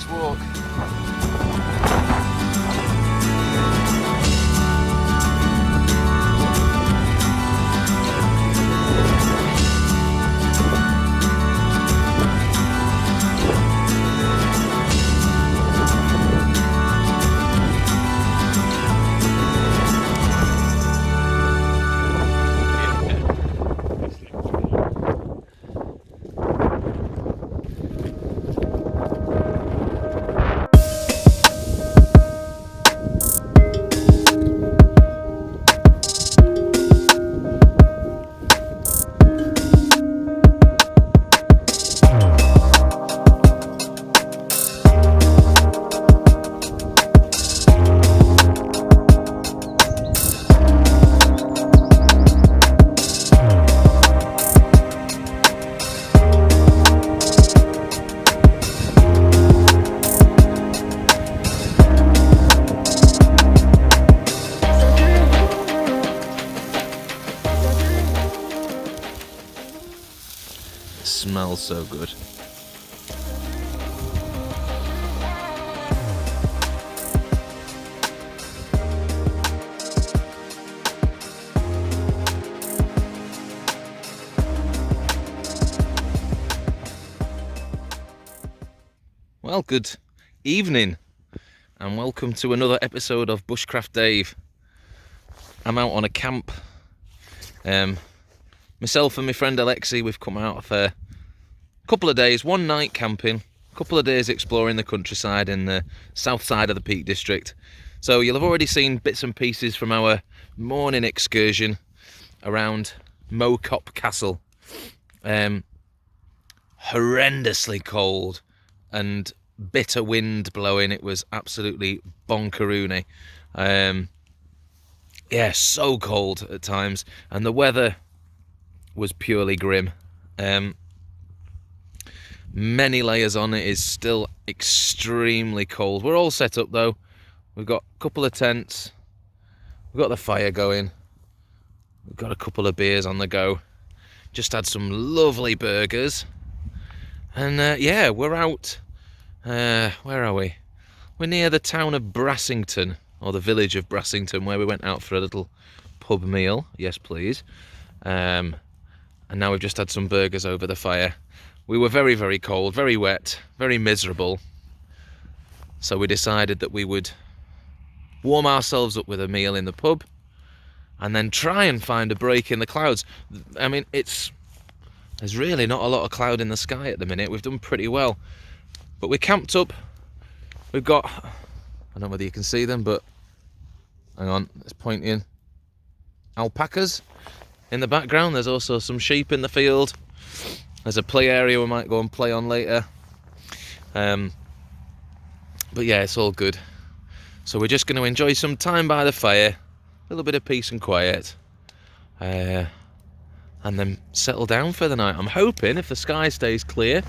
Let's walk. Smells so good. Well, good evening and welcome to another episode of Bushcraft Dave. I'm out on a camp. Myself and my friend Alexi, we've come out for a couple of days, one night camping, a couple of days exploring the countryside in the south side of the Peak District. So you'll have already seen bits and pieces from our morning excursion around Mow Cop Castle. Horrendously cold and bitter wind blowing. It was absolutely bonkeroony. Yeah, so cold at times, and the weather was purely grim. Many layers on. It is still extremely cold. We're all set up though. We've got a couple of tents, we've got the fire going, we've got a couple of beers on the go, just had some lovely burgers, and yeah, we're out. Where are we? We're near the town of Brassington, or the village of Brassington, where we went out for a little pub meal. Yes please. And now we've just had some burgers over the fire. We were very, very cold, very wet, very miserable. So we decided that we would warm ourselves up with a meal in the pub and then try and find a break in the clouds. I mean, there's really not a lot of cloud in the sky at the minute. We've done pretty well. But we camped up. We've got, I don't know whether you can see them, but hang on, it's pointing. Alpacas in the background. There's also some sheep in the field. There's a play area we might go and play on later. But yeah, it's all good. So we're just going to enjoy some time by the fire, a little bit of peace and quiet, and then settle down for the night. I'm hoping, if the sky stays clear,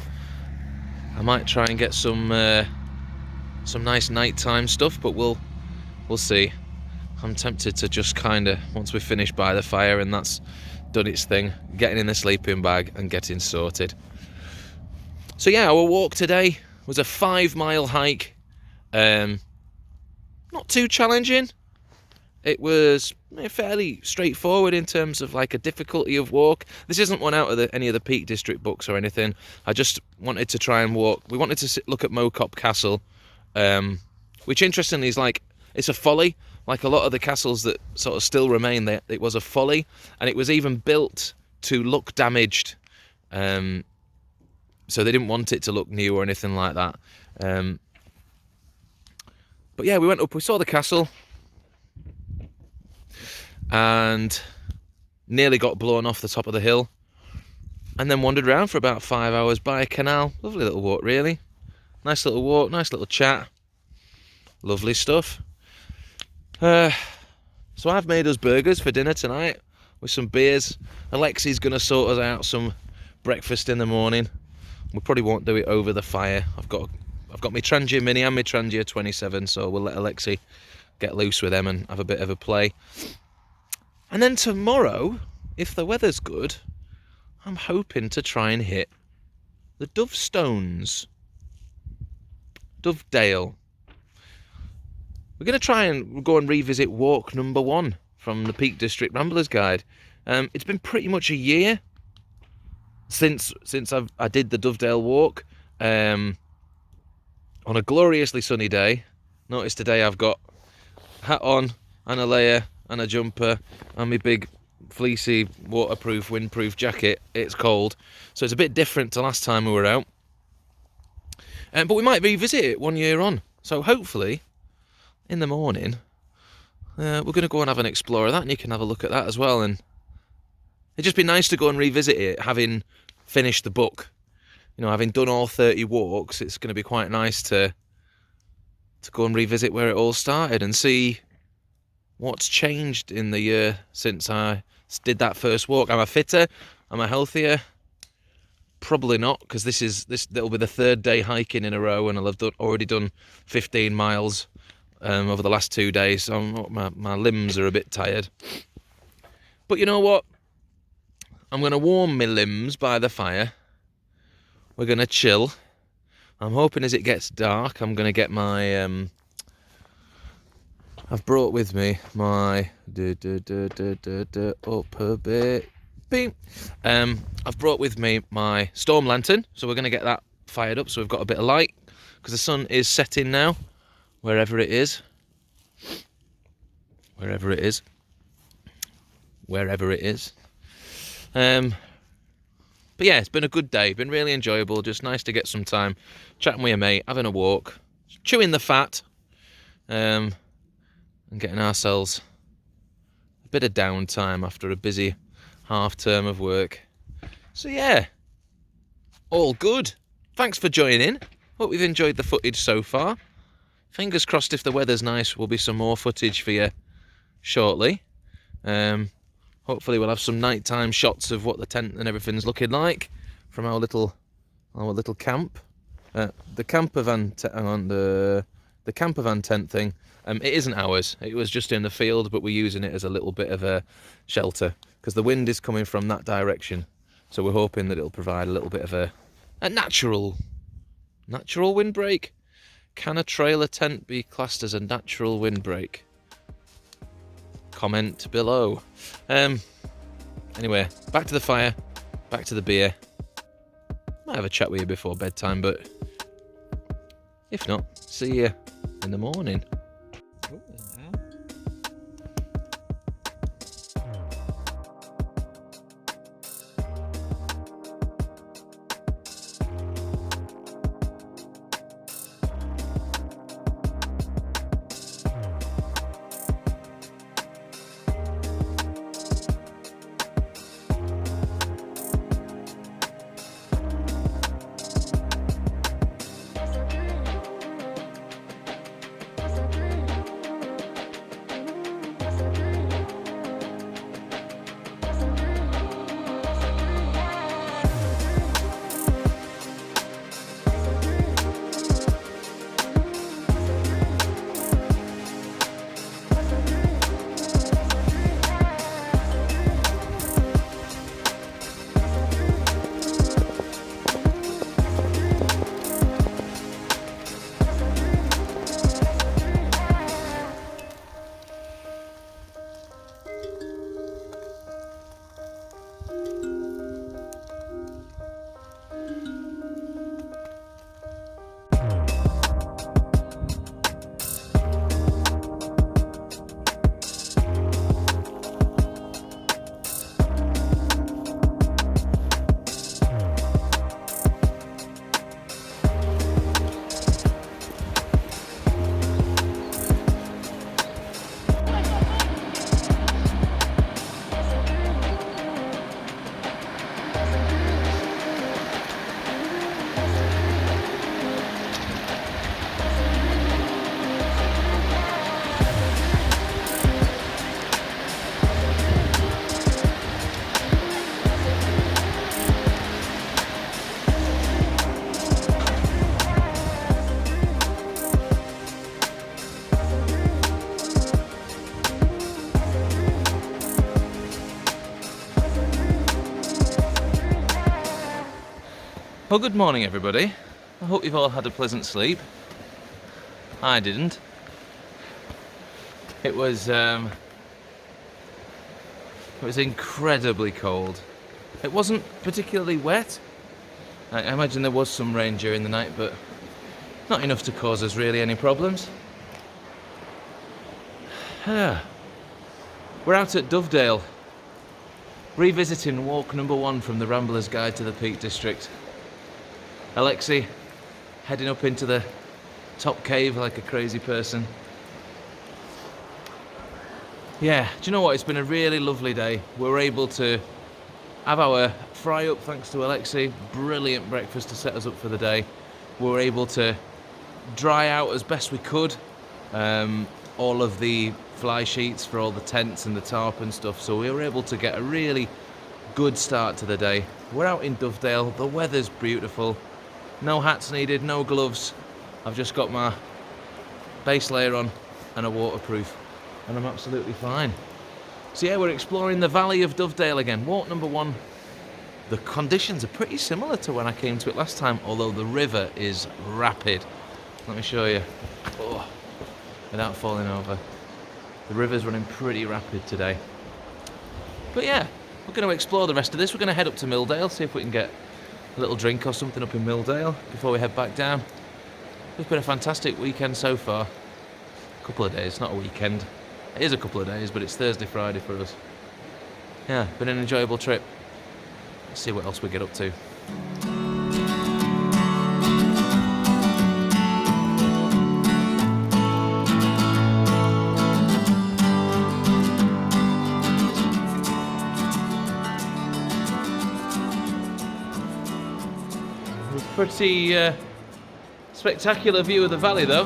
I might try and get some nice nighttime stuff, but we'll see. I'm tempted to just kind of, once we finish by the fire and that's done its thing, getting in the sleeping bag and getting sorted. So yeah, our walk today was a 5-mile hike. Not too challenging. It was fairly straightforward in terms of like a difficulty of walk. This isn't one out of any of the Peak District books or anything. I just wanted to try and walk. We wanted to look at Mow Cop Castle, which interestingly is like, it's a folly. Like a lot of the castles that sort of still remain there, it was a folly, and it was even built to look damaged. So they didn't want it to look new or anything like that. But yeah, we went up, we saw the castle, and nearly got blown off the top of the hill, and then wandered around for about 5 hours by a canal. Lovely little walk, really. Nice little walk, nice little chat. Lovely stuff. So I've made us burgers for dinner tonight with some beers. Alexi's going to sort us out some breakfast in the morning. We probably won't do it over the fire. I've got my Trangia Mini and my Trangia 27, so we'll let Alexi get loose with them and have a bit of a play. And then tomorrow, if the weather's good, I'm hoping to try and hit the Dove Stones. Dovedale. We're going to try and go and revisit walk number 1 from the Peak District Ramblers Guide. It's been pretty much a year since I did the Dovedale walk on a gloriously sunny day. Notice today I've got a hat on and a layer and a jumper and my big fleecy waterproof windproof jacket. It's cold, so it's a bit different to last time we were out, but we might revisit it 1 year on. So hopefully in the morning we're going to go and have an explore of that, and you can have a look at that as well. And it'd just be nice to go and revisit it, having finished the book. You know, having done all 30 walks, it's going to be quite nice to go and revisit where it all started and see what's changed in the year since I did that first walk. Am I fitter? Am I healthier? Probably not, because that'll be the 3rd day hiking in a row, and I'll have already done 15 miles over the last 2 days. So my limbs are a bit tired. But you know what? I'm going to warm my limbs by the fire. We're going to chill. I'm hoping as it gets dark, I'm going to get my... I've brought with me my... up a bit. Beep. I've brought with me my storm lantern, so we're going to get that fired up so we've got a bit of light, because the sun is setting now, wherever it is. Wherever it is. But yeah, it's been a good day, been really enjoyable, just nice to get some time chatting with your mate, having a walk, chewing the fat, and getting ourselves a bit of downtime after a busy half term of work. So yeah, all good. Thanks for joining in. Hope you've enjoyed the footage so far. Fingers crossed, if the weather's nice, will be some more footage for you shortly. Hopefully we'll have some nighttime shots of what the tent and everything's looking like from our little camp. The camper van tent thing. It isn't ours. It was just in the field, but we're using it as a little bit of a shelter because the wind is coming from that direction. So we're hoping that it'll provide a little bit of a natural windbreak. Can a trailer tent be classed as a natural windbreak? Comment below. Anyway, back to the fire, back to the beer. Might have a chat with you before bedtime, but if not, see you in the morning. Well, good morning everybody. I hope you've all had a pleasant sleep. I didn't. It was incredibly cold. It wasn't particularly wet. I imagine there was some rain during the night, but not enough to cause us really any problems. We're out at Dovedale, revisiting walk number 1 from the Rambler's Guide to the Peak District. Alexi heading up into the top cave like a crazy person. Yeah, do you know what? It's been a really lovely day. We were able to have our fry up thanks to Alexi. Brilliant breakfast to set us up for the day. We were able to dry out as best we could all of the fly sheets for all the tents and the tarp and stuff, so we were able to get a really good start to the day. We're out in Dovedale, the weather's beautiful, no hats needed, no gloves. I've just got my base layer on and a waterproof, and I'm absolutely fine. So yeah, we're exploring the valley of Dovedale again. Walk number 1. The conditions are pretty similar to when I came to it last time, although the river is rapid. Let me show you. Oh, without falling over. The river's running pretty rapid today. But yeah, we're going to explore the rest of this. We're going to head up to Milldale, see if we can get a little drink or something up in Milldale before we head back down. It's been a fantastic weekend so far. A couple of days, not a weekend. It is a couple of days, but it's Thursday, Friday for us. Yeah, been an enjoyable trip. Let's see what else we get up to. Pretty spectacular view of the valley though.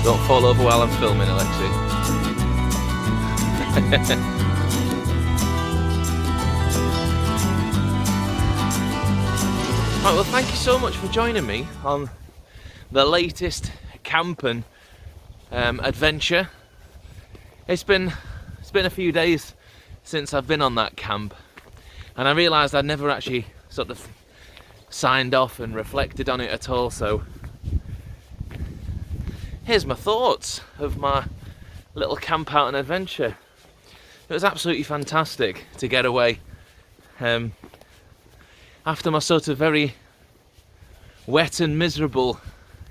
Don't fall over while I'm filming, Alexi. Right, well, thank you so much for joining me on the latest camping adventure. It's been a few days since I've been on that camp, and I realised I'd never actually sort of signed off and reflected on it at all, so here's my thoughts of my little camp out and adventure. It was absolutely fantastic to get away after my sort of very wet and miserable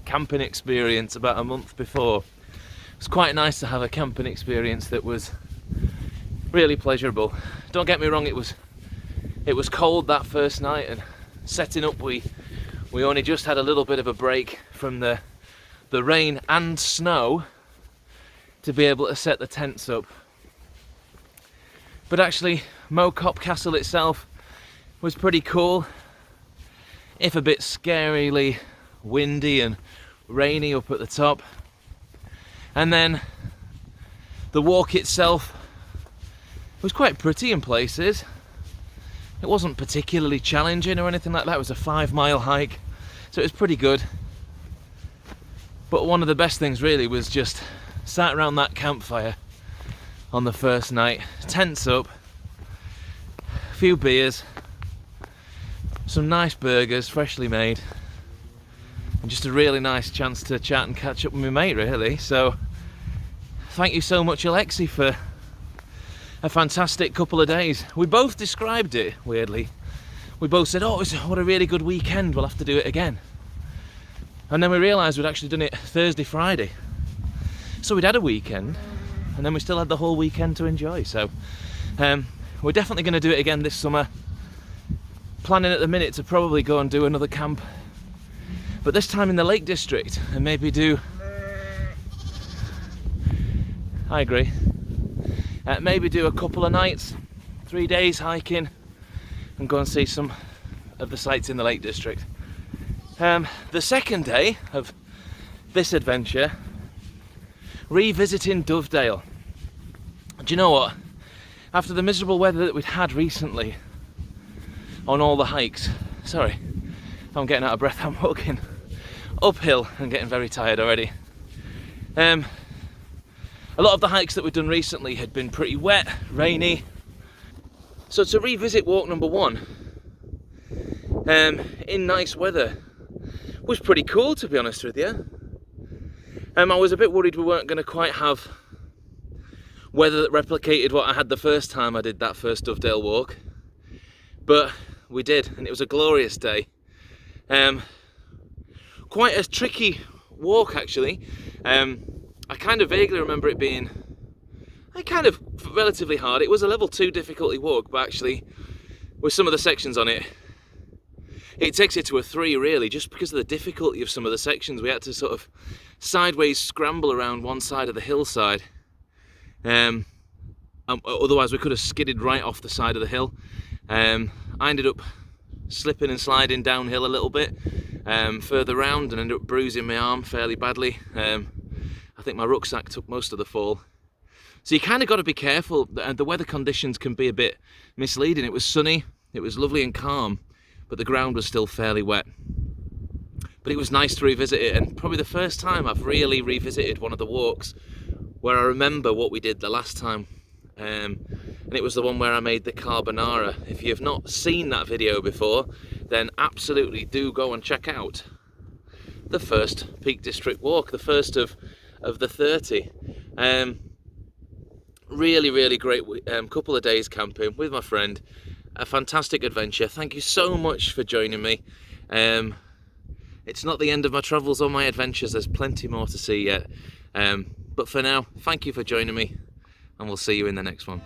camping experience about a month before. It was quite nice to have a camping experience that was really pleasurable. Don't get me wrong, it was cold that first night, and setting up we only just had a little bit of a break from the rain and snow to be able to set the tents up. But actually, Mow Cop Castle itself was pretty cool, if a bit scarily windy and rainy up at the top. And then the walk itself was quite pretty in places. It wasn't particularly challenging or anything like that. It was a 5-mile hike, so it was pretty good. But one of the best things really was just sat around that campfire on the first night, tents up, a few beers, some nice burgers, freshly made, and just a really nice chance to chat and catch up with my mate, really. So thank you so much, Alexi, for a fantastic couple of days. We both described it weirdly. We both said, oh, what a really good weekend, we'll have to do it again. And then we realised we'd actually done it Thursday, Friday. So we'd had a weekend, and then we still had the whole weekend to enjoy. So we're definitely going to do it again this summer. Planning at the minute to probably go and do another camp, but this time in the Lake District, and maybe do... I agree. Maybe do a couple of nights, 3 days hiking, and go and see some of the sights in the Lake District. The second day of this adventure, revisiting Dovedale. Do you know what? After the miserable weather that we'd had recently on all the hikes, sorry if I'm getting out of breath, I'm walking uphill and getting very tired already. A lot of the hikes that we've done recently had been pretty wet, rainy. So to revisit walk number 1 in nice weather was pretty cool, to be honest with you. I was a bit worried we weren't going to quite have weather that replicated what I had the first time I did that first Dovedale walk, but we did, and it was a glorious day. Quite a tricky walk, actually. I kind of vaguely remember it being kind of relatively hard. It was a level 2 difficulty walk, but actually with some of the sections on it, it takes it to a 3 really, just because of the difficulty of some of the sections. We had to sort of sideways scramble around one side of the hillside. Otherwise we could have skidded right off the side of the hill. I ended up slipping and sliding downhill a little bit further round and ended up bruising my arm fairly badly. I think my rucksack took most of the fall. So you kind of got to be careful. The weather conditions can be a bit misleading. It was sunny, it was lovely and calm, but the ground was still fairly wet. But it was nice to revisit it, and probably the first time I've really revisited one of the walks where I remember what we did the last time. And it was the one where I made the carbonara. If you have not seen that video before, then absolutely do go and check out the first Peak District walk, the first of the 30. Really great couple of days camping with my friend. A fantastic adventure. Thank you so much for joining me. It's not the end of my travels or my adventures. There's plenty more to see yet. But for now, thank you for joining me, and we'll see you in the next one.